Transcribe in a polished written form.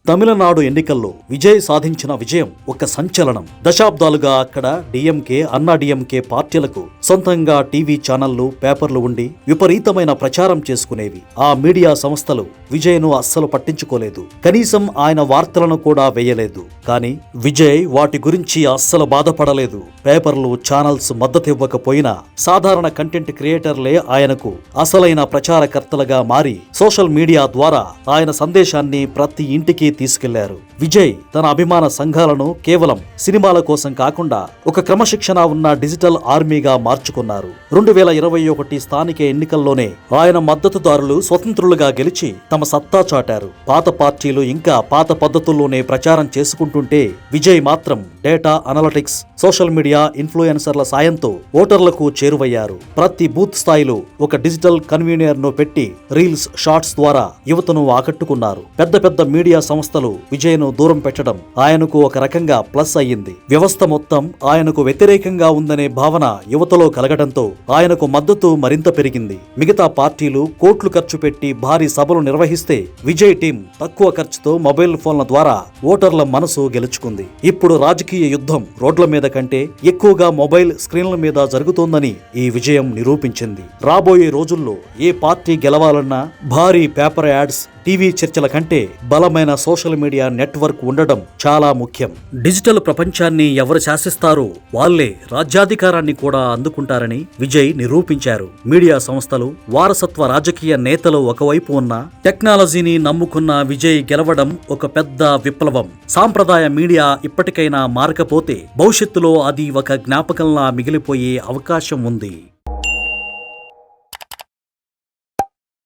తమిళనాడు ఎన్నికల్లో విజయ్ సాధించిన విజయం ఒక సంచలనం. దశాబ్దాలుగా అక్కడ డిఎంకే, అన్నా డిఎంకే పార్టీలకు సొంతంగా టీవీ ఛానళ్లు, పేపర్లు ఉండి విపరీతమైన ప్రచారం చేసుకునేవి. ఆ మీడియా సంస్థలు విజయ్ను అస్సలు పట్టించుకోలేదు. కనీసం ఆయన వార్తలను కూడా వేయలేదు. కానీ విజయ్ వాటి గురించి అస్సలు బాధపడలేదు. పేపర్లు, ఛానల్స్ మద్దతివ్వకపోయినా సాధారణ కంటెంట్ క్రియేటర్లే ఆయనకు అసలైన ప్రచారకర్తలుగా మారి సోషల్ మీడియా ద్వారా ఆయన సందేశాన్ని ప్రతి ఇంటికి తీసుకెళ్లారు. విజయ్ తన అభిమాన సంఘాలను కేవలం సినిమాల కోసం కాకుండా ఒక క్రమశిక్షణ ఉన్న డిజిటల్ ఆర్మీగా మార్చుకున్నారు. 2021 స్థానిక ఎన్నికల్లోనే ఆయన మద్దతుదారులు స్వతంత్రులుగా గెలిచి తమ సత్తా చాటారు. పాత పార్టీలు ఇంకా పాత పద్ధతుల్లోనే ప్రచారం చేసుకుంటుంటే విజయ్ మాత్రం డేటా అనలిటిక్స్, సోషల్ మీడియా ఇన్ఫ్లుయెన్సర్ల సాయంతో ఓటర్లకు చేరువయ్యారు. ప్రతి బూత్ స్థాయిలో ఒక డిజిటల్ కన్వీనర్ ను పెట్టి రీల్స్, షార్ట్స్ ద్వారా యువతను ఆకట్టుకున్నారు. పెద్ద పెద్ద మీడియా సంస్థలు విజయ్ను దూరం పెట్టడం ఆయనకు ఒక రకంగా ప్లస్ అయ్యింది. వ్యవస్థ మొత్తం ఆయనకు వ్యతిరేకంగా ఉందనే భావన యువతలో కలగడంతో ఆయనకు మద్దతు మరింత పెరిగింది. మిగతా పార్టీలు కోట్లు ఖర్చు పెట్టి భారీ సభలు నిర్వహిస్తే విజయ్ టీం తక్కువ ఖర్చుతో మొబైల్ ఫోన్ల ద్వారా ఓటర్ల మనసు గెలుచుకుంది. ఇప్పుడు రాజకీయ యుద్ధం రోడ్ల మీద కంటే ఎక్కువగా మొబైల్ స్క్రీన్ల మీద జరుగుతోందని ఈ విజయం నిరూపించింది. రాబోయే రోజుల్లో ఏ పార్టీ గెలవాలన్నా భారీ పేపర్ యాడ్స్, టీవీ చర్చల కంటే బలమైన సోషల్ మీడియా నెట్వర్క్ ఉండడం చాలా ముఖ్యం. డిజిటల్ ప్రపంచాన్ని ఎవరు శాసిస్తారో వాళ్లే రాజ్యాధికారాన్ని కూడా అందుకుంటారని విజయ్ నిరూపించారు. మీడియా సంస్థలు, వారసత్వ రాజకీయ నేతలు ఒకవైపు ఉన్న టెక్నాలజీని నమ్ముకున్న విజయ్ గెలవడం ఒక పెద్ద విప్లవం. సాంప్రదాయ మీడియా ఇప్పటికైనా మారకపోతే భవిష్యత్తులో అది ఒక జ్ఞాపకంలా మిగిలిపోయే అవకాశం ఉంది.